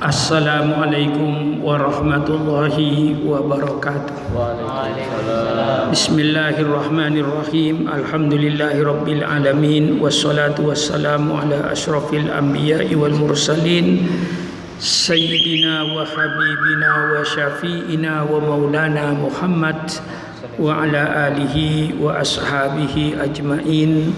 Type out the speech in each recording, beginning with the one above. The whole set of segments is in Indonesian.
Assalamualaikum warahmatullahi wabarakatuh. Waalaikumsalam. Bismillahirrahmanirrahim. Alhamdulillahi rabbil alamin. Wassalatu wassalamu ala asyrafil anbiya'i wal mursalin Sayyidina wa habibina wa syafi'ina wa maulana Muhammad wa ala alihi wa ashabihi ajma'in.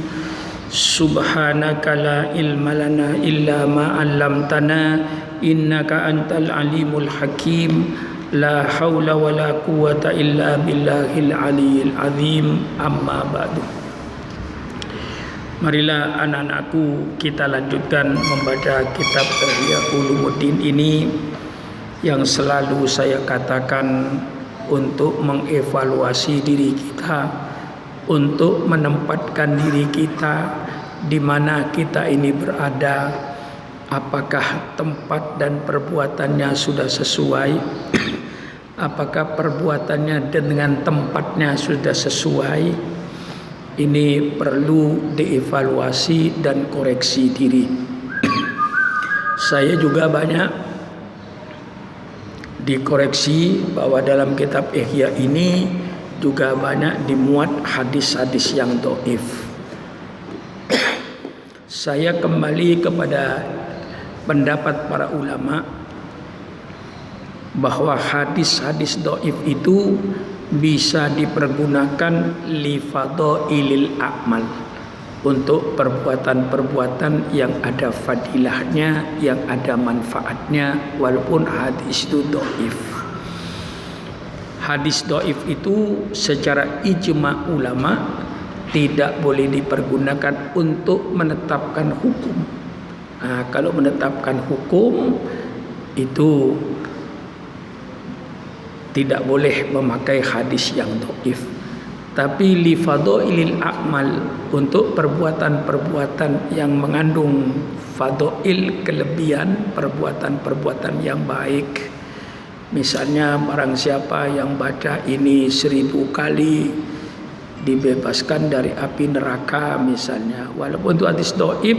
Subhanaka la ilma lana illa ma 'allamtana innaka antal alimul hakim. La haula wa la quwwata illa billahil aliyil azim. Amma ba'du. Marilah anak-anakku, kita lanjutkan membaca kitab Ihya Ulumuddin ini yang selalu saya katakan untuk mengevaluasi diri kita, untuk menempatkan diri kita di mana kita ini berada. Apakah tempat dan perbuatannya sudah sesuai? Apakah perbuatannya dengan tempatnya sudah sesuai? Ini perlu dievaluasi dan koreksi diri. Saya juga banyak dikoreksi bahwa dalam kitab Ihya ini juga banyak dimuat hadis-hadis yang dhaif. Saya kembali kepada pendapat para ulama bahwa hadis-hadis dhaif itu bisa dipergunakan li fadhailil a'mal, untuk perbuatan-perbuatan yang ada fadilahnya, yang ada manfaatnya, walaupun hadis itu dhaif. Hadis dhaif itu secara ijma ulama tidak boleh dipergunakan untuk menetapkan hukum. Nah, kalau menetapkan hukum itu tidak boleh memakai hadis yang dhaif. Tapi li fadhailil a'mal, untuk perbuatan-perbuatan yang mengandung fadhail, kelebihan, perbuatan-perbuatan yang baik. Misalnya barang siapa yang baca ini 1000 kali dibebaskan dari api neraka misalnya. Walaupun itu hadis dhaif,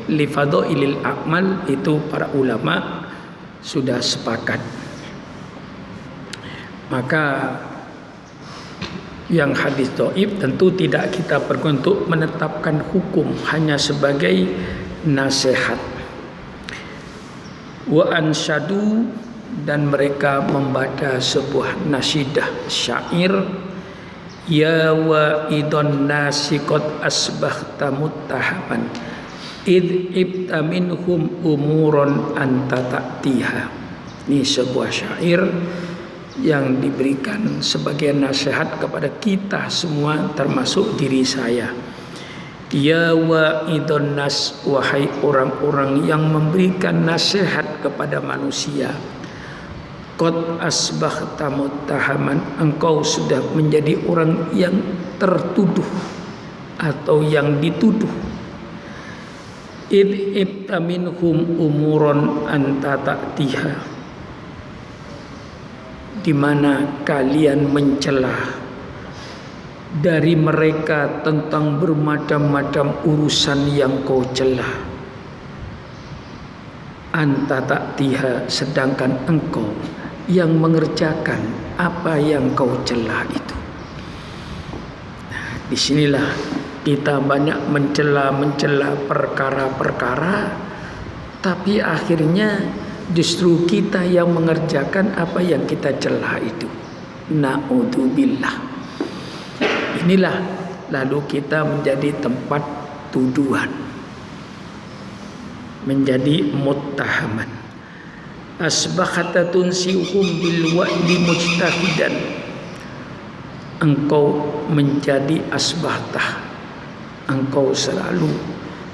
li fadhailil a'mal, itu para ulama sudah sepakat. Maka yang hadis dhaif tentu tidak kita perlu untuk menetapkan hukum, hanya sebagai nasihat. Wa ansyadu, dan mereka membaca sebuah nasidah syair. Ya wa'idun nasi qad asbahta muttahaman id ibta minhum umuron anta ta'tiha. Ini sebuah syair yang diberikan sebagai nasihat kepada kita semua, termasuk diri saya. Ya wa'idun nas, wahai orang-orang yang memberikan nasihat kepada manusia. Qad asbahta muttahaman, engkau sudah menjadi orang yang tertuduh atau yang dituduh. Id ibta minhum umuron anta ta'tiha, di mana kalian mencela dari mereka tentang bermacam-macam urusan yang kau celah. Anta ta'tiha, sedangkan engkau yang mengerjakan apa yang kau celah itu. Nah, disinilah kita banyak mencela perkara-perkara, tapi akhirnya justru kita yang mengerjakan apa yang kita celah itu. Na'udzubillah. Inilah lalu kita menjadi tempat tuduhan, menjadi muttahaman. Asbahata tunsiuhum bil wa'di mujtahidan, engkau menjadi asbahtah, engkau selalu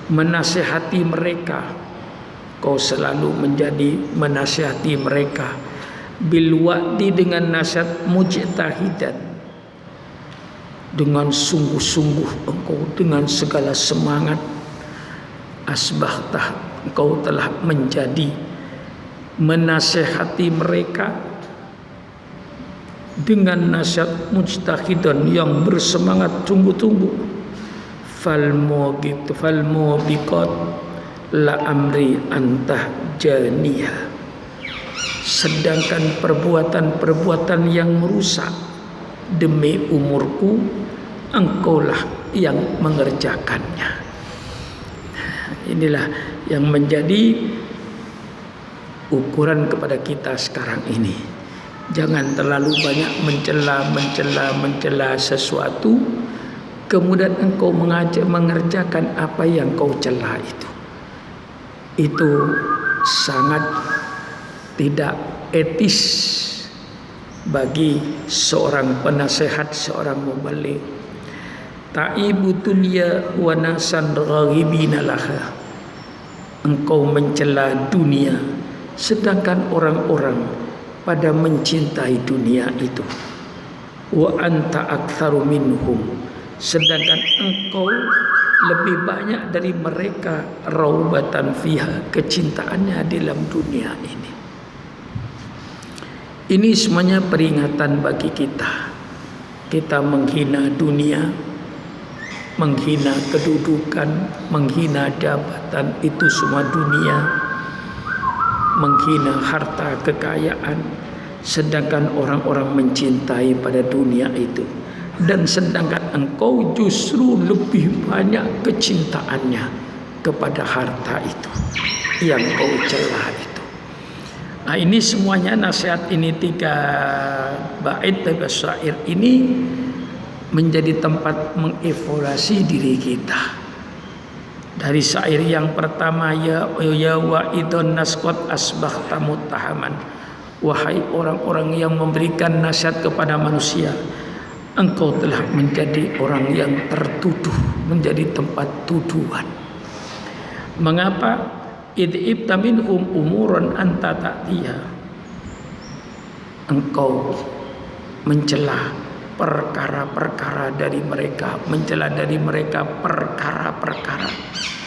menasihati mereka, kau selalu menjadi menasihati mereka. Bil wa'di, dengan nasihat, mujtahidan, dengan sungguh-sungguh engkau, dengan segala semangat. Asbahtah, engkau telah menjadi menasihati mereka dengan nasihat mujtahidan, yang bersemangat sungguh-sungguh. Fal mubiqat la amri antah janiha, sedangkan perbuatan-perbuatan yang merusak demi umurku engkaulah yang mengerjakannya. Inilah yang menjadi ukuran kepada kita sekarang ini. Jangan terlalu banyak mencela sesuatu, kemudian engkau mengerjakan apa yang kau cela itu. Itu sangat tidak etis bagi seorang penasehat, seorang mubaligh. Ta'ibu dunya wa nasan raghibina laha. Engkau mencela dunia sedangkan orang-orang pada mencintai dunia itu. Wa anta aktsaru minhum, sedangkan engkau lebih banyak dari mereka raubatan fiha, kecintaannya dalam dunia ini. Ini semuanya peringatan bagi kita. Kita menghina dunia, menghina kedudukan, menghina jabatan, itu semua dunia, menghina harta kekayaan, sedangkan orang-orang mencintai pada dunia itu. Dan sedangkan engkau justru lebih banyak kecintaannya kepada harta itu yang kau cela itu. Nah, ini semuanya nasihat ini 3 bait dari syair ini menjadi tempat mengevaluasi diri kita. Dari syair yang pertama, ya wa'idun nasqat asbahta muttahaman, wahai orang-orang yang memberikan nasihat kepada manusia, engkau telah menjadi orang yang tertuduh, menjadi tempat tuduhan. Mengapa? Id'ibta minhum umuran anta ta'tiya. Engkau mencela perkara-perkara dari mereka, mencela dari mereka perkara-perkara,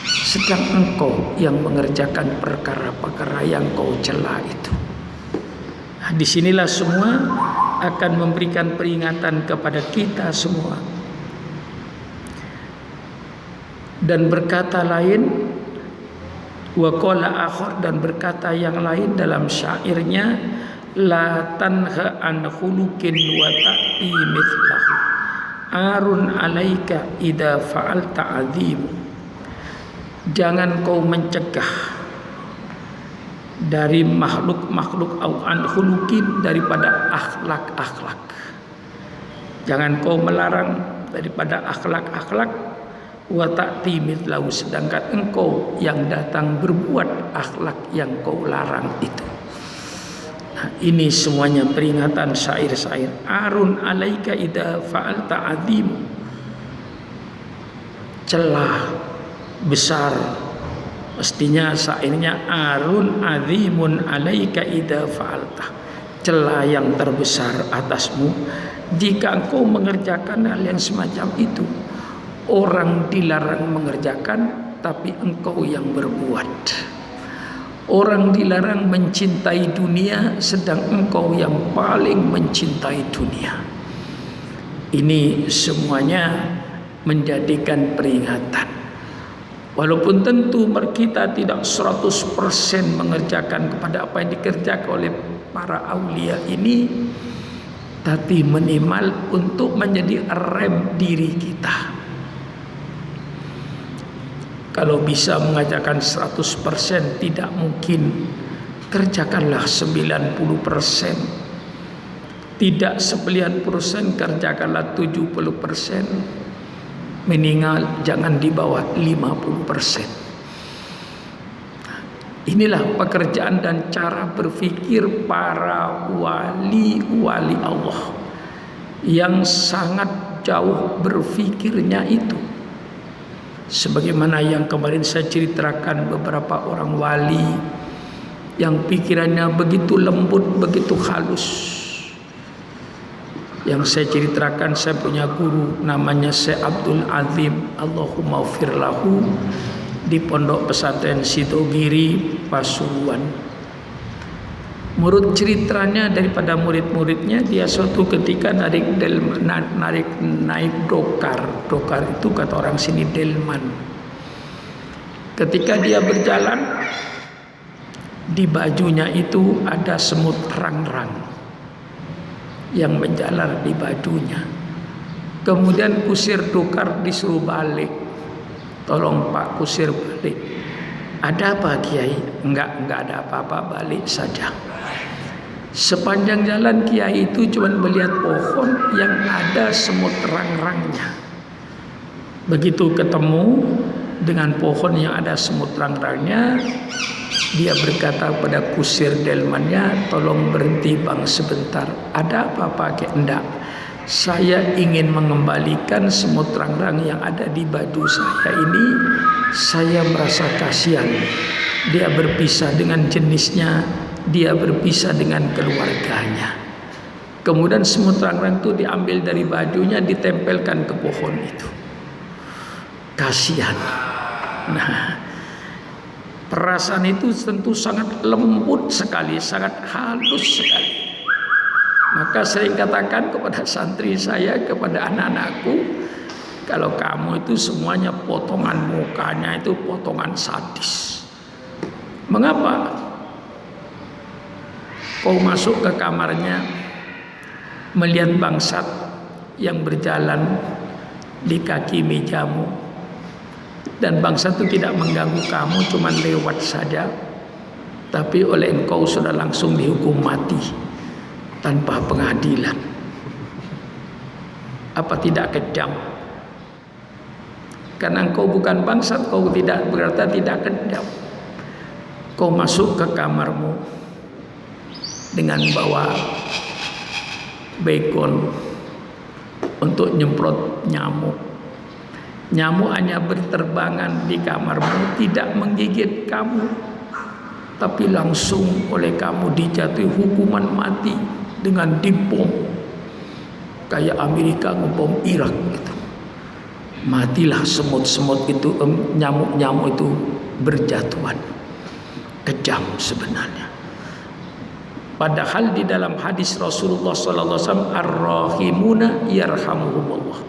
sedang engkau yang mengerjakan perkara-perkara yang kau cela itu. Nah, disinilah semua akan memberikan peringatan kepada kita semua. Dan berkata lain, wa qala akhar, dan berkata yang lain dalam syairnya, la tanha an khuluqin wa ta'ti mithlahu arun alaika idza fa'alta azim. Jangan kau mencegah dari makhluk-makhluk au an khuluqin, daripada akhlak-akhlak. Jangan kau melarang daripada akhlak-akhlak, wa ta'ti mithlahu, sedangkan engkau yang datang berbuat akhlak yang kau larang itu. Nah, ini semuanya peringatan syair-syair. Arun alaika idza fa'alta azim, celah besar. Mestinya syairnya arun azimun alaika idza fa'alta, celah yang terbesar atasmu jika engkau mengerjakan hal yang semacam itu. Orang dilarang mengerjakan, tapi engkau yang berbuat. Orang dilarang mencintai dunia, sedang engkau yang paling mencintai dunia. Ini semuanya menjadikan peringatan. Walaupun tentu kita tidak 100% mengerjakan kepada apa yang dikerjakan oleh para aulia ini, tapi minimal untuk menjadi rem diri kita. Kalau bisa mengajarkan 100% tidak mungkin, kerjakanlah 90%. Tidak 90%, kerjakanlah 70%. Minimal jangan di bawah 50%. Inilah pekerjaan dan cara berpikir para wali-wali Allah yang sangat jauh berpikirnya itu. Sebagaimana yang kemarin saya ceritakan, beberapa orang wali yang pikirannya begitu lembut, begitu halus. Yang saya ceritakan, saya punya guru namanya Syekh Abdul Azim, Allahumma ufir lahu, di Pondok Pesantren Sidogiri, Pasuruan. Menurut ceritanya daripada murid-muridnya, dia suatu ketika naik dokar. Dokar itu kata orang sini delman. Ketika dia berjalan, Di bajunya itu ada semut rang-rang yang menjalar di bajunya. Kemudian kusir tukar disuruh balik. Tolong Pak, kusir balik. Ada apa Kiai? Enggak ada apa-apa, balik saja. Sepanjang jalan Kiai itu cuma melihat pohon yang ada semut rang-rangnya. Begitu ketemu dengan pohon yang ada semut rang-rangnya, dia berkata pada kusir delmannya, tolong berhenti bang sebentar. Ada apa Pak? Enggak. Saya ingin mengembalikan semut rang-rang yang ada di baju saya ini. Saya merasa kasihan. Dia berpisah dengan jenisnya, dia berpisah dengan keluarganya. Kemudian semut rang-rang itu diambil dari bajunya, ditempelkan ke pohon itu. Kasihan. Nah, perasaan itu tentu sangat lembut sekali, sangat halus sekali. Maka saya katakan kepada santri saya, kepada anak-anakku, kalau kamu itu semuanya potongan mukanya itu potongan sadis. Mengapa? Kau masuk ke kamarnya, melihat bangsat yang berjalan di kaki mejamu, dan bangsat itu tidak mengganggu kamu, cuma lewat saja, tapi oleh engkau sudah langsung dihukum mati tanpa pengadilan. Apa tidak kejam? Karena engkau bukan bangsat, kau tidak berarti tidak kejam. Kau masuk ke kamarmu dengan bawa bekon untuk nyemprot nyamuk. Nyamuk hanya berterbangan di kamarmu, tidak menggigit kamu, tapi langsung oleh kamu dijatuhi hukuman mati dengan dibom, kayak Amerika ngebom Irak gitu. Matilah semut-semut itu, nyamuk-nyamuk itu berjatuhan. Kejam sebenarnya. Padahal di dalam hadis Rasulullah SAW, ar-rahimuna yarhamuhumullah.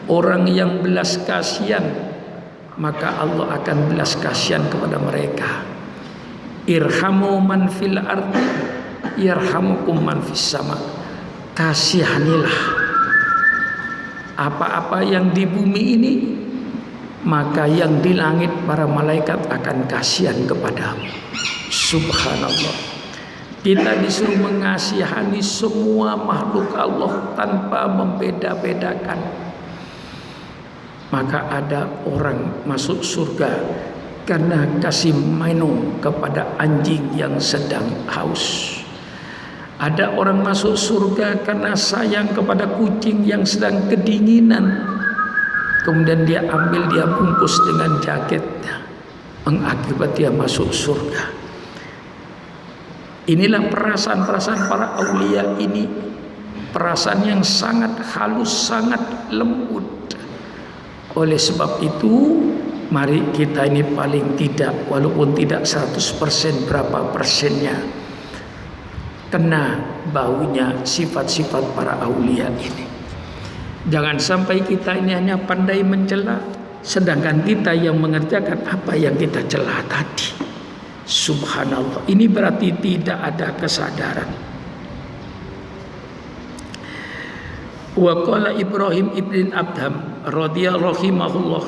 Orang yang belas kasihan, maka Allah akan belas kasihan kepada mereka. Irhamu man fil ardi yarhamukum man fis sama. Kasihanilah apa-apa yang di bumi ini, maka yang di langit para malaikat akan kasihan kepadamu. Subhanallah. Kita disuruh mengasihani semua makhluk Allah tanpa membeda-bedakan. Maka ada orang masuk surga karena kasih minum kepada anjing yang sedang haus. Ada orang masuk surga karena sayang kepada kucing yang sedang kedinginan. Kemudian dia ambil, dia bungkus dengan jaketnya, mengakibat dia masuk surga. Inilah perasaan-perasaan para aulia ini, perasaan yang sangat halus, sangat lembut. Oleh sebab itu, mari kita ini paling tidak, walaupun tidak 100%, berapa persennya kena baunya sifat-sifat para aulia ini. Jangan sampai kita ini hanya pandai mencela, sedangkan kita yang mengerjakan apa yang kita cela tadi. Subhanallah, ini berarti tidak ada kesadaran. Wa qala Ibrahim ibn Adham radhiyallahu rahimahullah,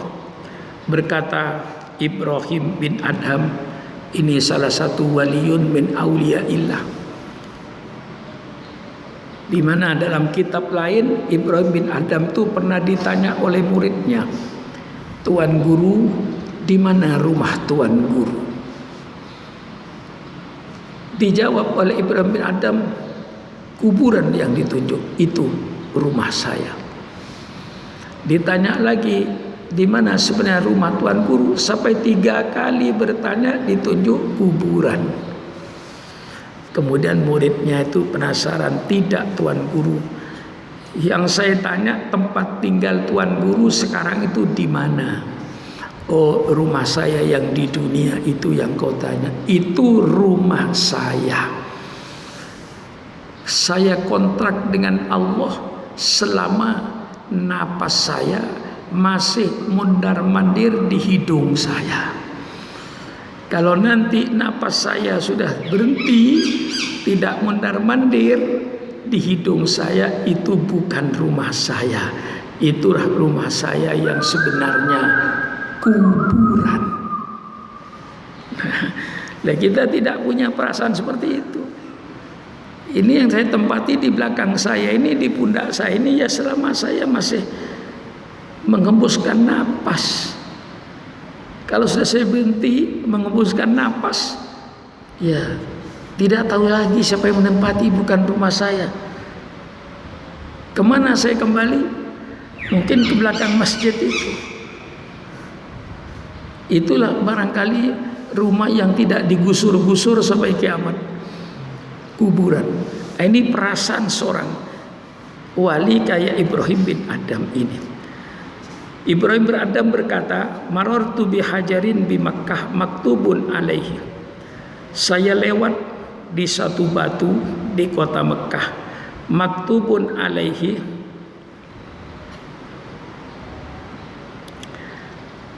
berkata Ibrahim bin Adham, ini salah satu waliyun min auliyaillah. Di mana dalam kitab lain Ibrahim bin Adham itu pernah ditanya oleh muridnya, Tuan Guru, di mana rumah Tuan Guru? Dijawab oleh Ibrahim bin Adham, kuburan yang ditunjuk itu rumah saya. Ditanya lagi, di mana sebenarnya rumah Tuan Guru? Sampai 3 kali bertanya, ditunjuk kuburan. Kemudian muridnya itu penasaran, tidak Tuan Guru, yang saya tanya tempat tinggal Tuan Guru sekarang itu di mana? Oh, rumah saya yang di dunia itu yang kau tanya, itu rumah saya. Saya kontrak dengan Allah selama napas saya masih mundar-mandir di hidung saya. Kalau nanti napas saya sudah berhenti, tidak mondar-mandir, di hidung saya itu bukan rumah saya. Itulah rumah saya yang sebenarnya, kuburan. Nah, kita tidak punya perasaan seperti itu. Ini yang saya tempati di belakang saya ini, di pundak saya ini, ya selama saya masih menghembuskan napas. Kalau sudah saya berhenti menghembuskan napas, ya tidak tahu lagi siapa yang menempati, bukan rumah saya. Kemana saya kembali? Mungkin ke belakang masjid itu. Itulah barangkali rumah yang tidak digusur-gusur sampai kiamat, kuburan. Ini perasaan seorang wali kayak Ibrahim bin Adham ini. Ibrahim bin Adham berkata, marartu bihajarin bi Makkah maktubun alaihi. Saya lewat di satu batu di kota Mekah, maktubun alaihi,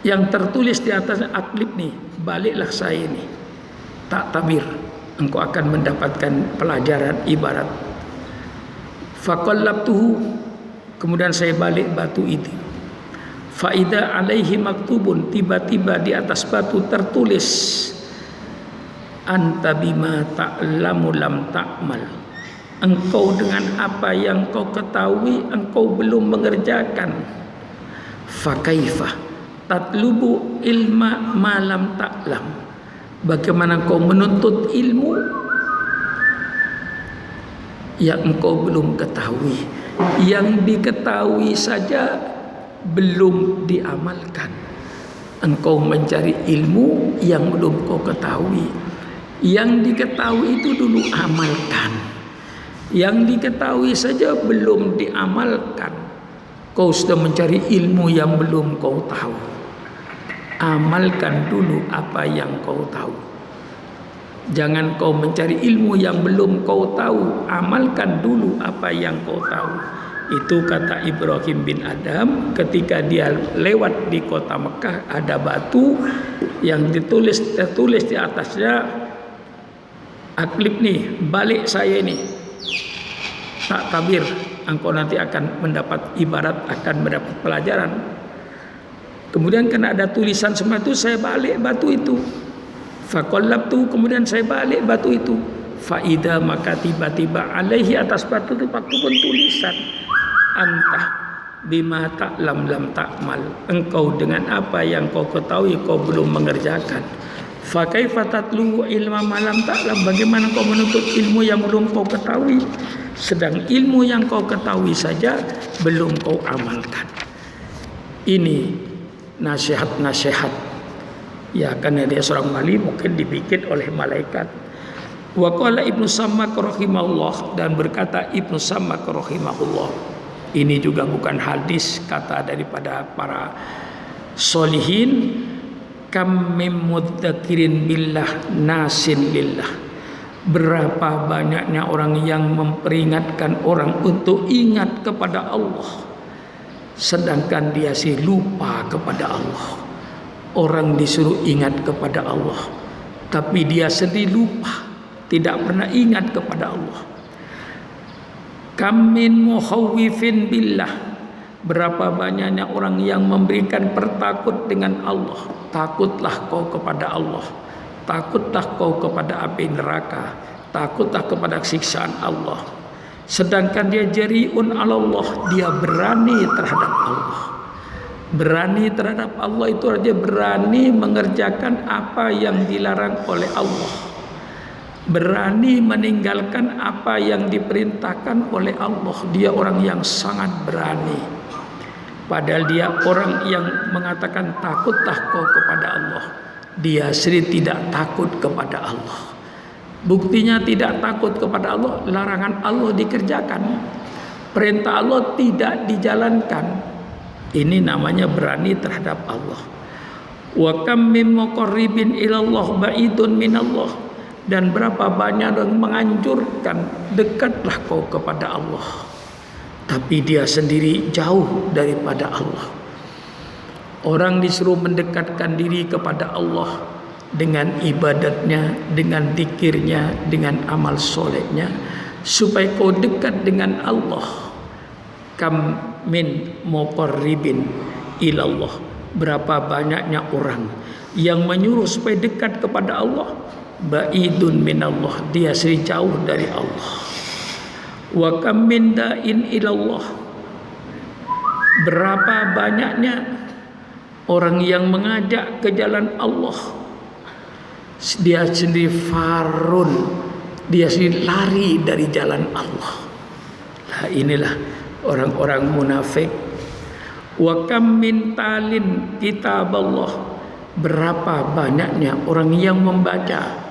yang tertulis di atasnya, aklib nih, baliklah saya ini, tak tabir, engkau akan mendapatkan pelajaran ibarat. Faqallabtuhu, kemudian saya balik batu itu. Faida alaihi maktubun, tiba-tiba di atas batu tertulis, anta bima ta'lamu lam ta'mal. Engkau dengan apa yang kau ketahui engkau belum mengerjakan. Fakaifa tatlubu ilma malam ta'lam. Bagaimana kau menuntut ilmu yang engkau belum ketahui, yang diketahui saja belum diamalkan. Engkau mencari ilmu yang belum kau ketahui, yang diketahui itu dulu amalkan. Yang diketahui saja belum diamalkan, kau sudah mencari ilmu yang belum kau tahu. Amalkan dulu apa yang kau tahu. Jangan kau mencari ilmu yang belum kau tahu, amalkan dulu apa yang kau tahu. Itu kata Ibrahim bin Adham ketika dia lewat di kota Mekah, ada batu yang tertulis di atasnya, aklib nih, balik saya ini, tak tabir, engkau nanti akan mendapat ibarat, akan mendapat pelajaran. Kemudian karena ada tulisan semua itu, saya balik batu itu. Faqallabtu, kemudian saya balik batu itu. Faida, maka tiba-tiba alaihi, atas batu itu pun tulisan, anta bima ta'lam lam ta'mal. Engkau dengan apa yang kau ketahui kau belum mengerjakan. Fa kaifa tatlu ilma malam ta'lam. Bagaimana kau menuntut ilmu yang belum kau ketahui, sedang ilmu yang kau ketahui saja belum kau amalkan. Ini nasihat-nasihat, ya, karena dia seorang wali mungkin dibikin oleh malaikat. Wa qala Ibnu Sammak rahimahullah, dan berkata Ibnu Sammak rahimahullah, ini juga bukan hadis, kata daripada para solihin, kam mim mudzakirin billah nasin lillah. Berapa banyaknya orang yang memperingatkan orang untuk ingat kepada Allah, sedangkan dia sih lupa kepada Allah. Orang disuruh ingat kepada Allah, tapi dia sendiri lupa, tidak pernah ingat kepada Allah. Kam min mukhawifin billah. Berapa banyaknya orang yang memberikan pertakut dengan Allah. Takutlah kau kepada Allah, takutlah kau kepada api neraka, takutlah kepada siksaan Allah. Sedangkan dia jari'un 'alallah, dia berani terhadap Allah. Berani terhadap Allah itu artinya berani mengerjakan apa yang dilarang oleh Allah, berani meninggalkan apa yang diperintahkan oleh Allah. Dia orang yang sangat berani. Padahal dia orang yang mengatakan takutlah kau kepada Allah, dia sendiri tidak takut kepada Allah. Buktinya tidak takut kepada Allah, larangan Allah dikerjakan, perintah Allah tidak dijalankan. Ini namanya berani terhadap Allah. Wa kam mim muqarribin ilallah ba'idun minallah. Dan berapa banyak yang menganjurkan dekatlah kau kepada Allah, tapi dia sendiri jauh daripada Allah. Orang disuruh mendekatkan diri kepada Allah, dengan ibadatnya, dengan zikirnya, dengan amal solehnya, supaya kau dekat dengan Allah. Kam min muqarribin ilallah, berapa banyaknya orang yang menyuruh supaya dekat kepada Allah, ba'idun minallah, dia sering jauh dari Allah. Wa kam min da'in ilallah, berapa banyaknya orang yang mengajak ke jalan Allah, dia sendiri farun, dia sendiri lari dari jalan Allah. Nah, inilah orang-orang munafik. Wa kam min talin kitab Allah, berapa banyaknya orang yang membaca.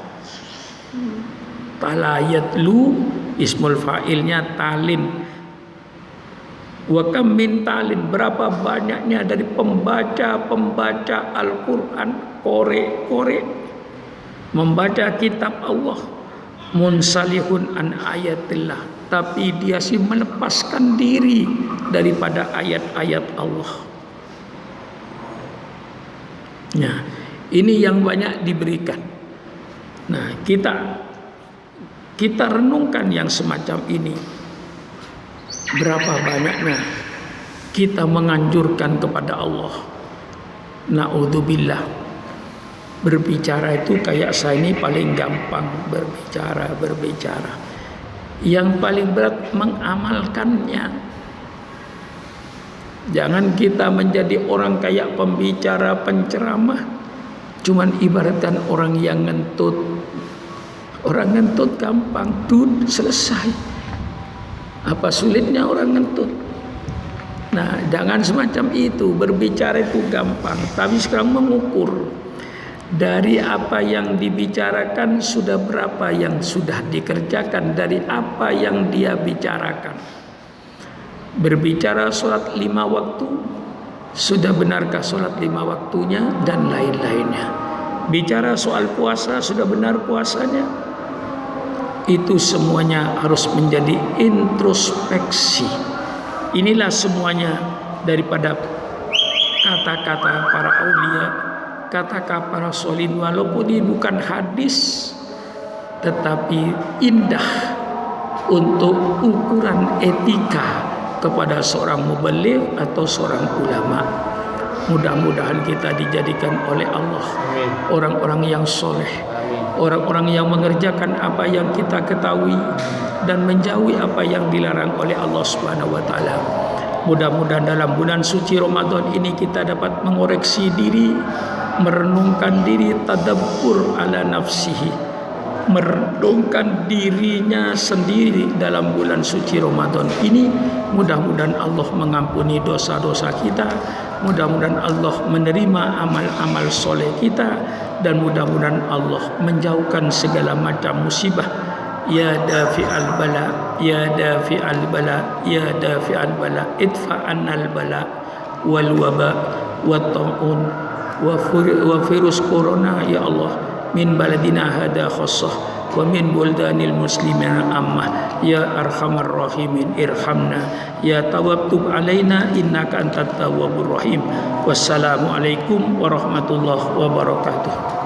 Talayatlu, ismul fa'ilnya talin. Wa kam min talin, berapa banyaknya dari pembaca Al-Quran, korek membaca kitab Allah, munsalihun an ayatillah, tapi dia sih melepaskan diri daripada ayat-ayat Allah. Nah, ini yang banyak diberikan. Nah, kita renungkan yang semacam ini. Berapa banyaknya kita menganjurkan kepada Allah. Na'udzubillah. Berbicara itu kayak saya ini paling gampang berbicara. Yang paling berat mengamalkannya. Jangan kita menjadi orang kayak pembicara, penceramah, cuman ibaratkan orang yang ngentut. Orang ngentut gampang, selesai. Apa sulitnya orang ngentut? Nah, jangan semacam itu. Berbicara itu gampang, tapi sekarang mengukur dari apa yang dibicarakan, sudah berapa yang sudah dikerjakan dari apa yang dia bicarakan. Berbicara sholat 5 waktu, sudah benarkah sholat 5 waktunya, dan lain-lainnya. Bicara soal puasa, sudah benar puasanya. Itu semuanya harus menjadi introspeksi. Inilah semuanya daripada kata-kata para aulia, kata-kata para solihin, walaupun ini bukan hadis, tetapi indah untuk ukuran etika kepada seorang mubaligh atau seorang ulama. Mudah-mudahan kita dijadikan oleh Allah orang-orang yang soleh, orang-orang yang mengerjakan apa yang kita ketahui dan menjauhi apa yang dilarang oleh Allah Subhanahu wa taala. Mudah-mudahan dalam bulan suci Ramadan ini kita dapat mengoreksi diri, merenungkan diri, tadabbur ala nafsihi, merenungkan dirinya sendiri dalam bulan suci Ramadan ini. Mudah-mudahan Allah mengampuni dosa-dosa kita, mudah-mudahan Allah menerima amal-amal soleh kita, dan mudah-mudahan Allah menjauhkan segala macam musibah. Ya dafi'al bala, ya dafi'al bala, ya dafi'al bala, idfa'annal bala wal waba wat ta'un wa virus corona ya Allah min baladina hada khassah wa min buldanil muslimina ammah. Ya arhamar rahimin irhamna, ya tawwab tub alaina innaka antat tawwabur rahim. Wassalamu alaikum warahmatullahi wabarakatuh.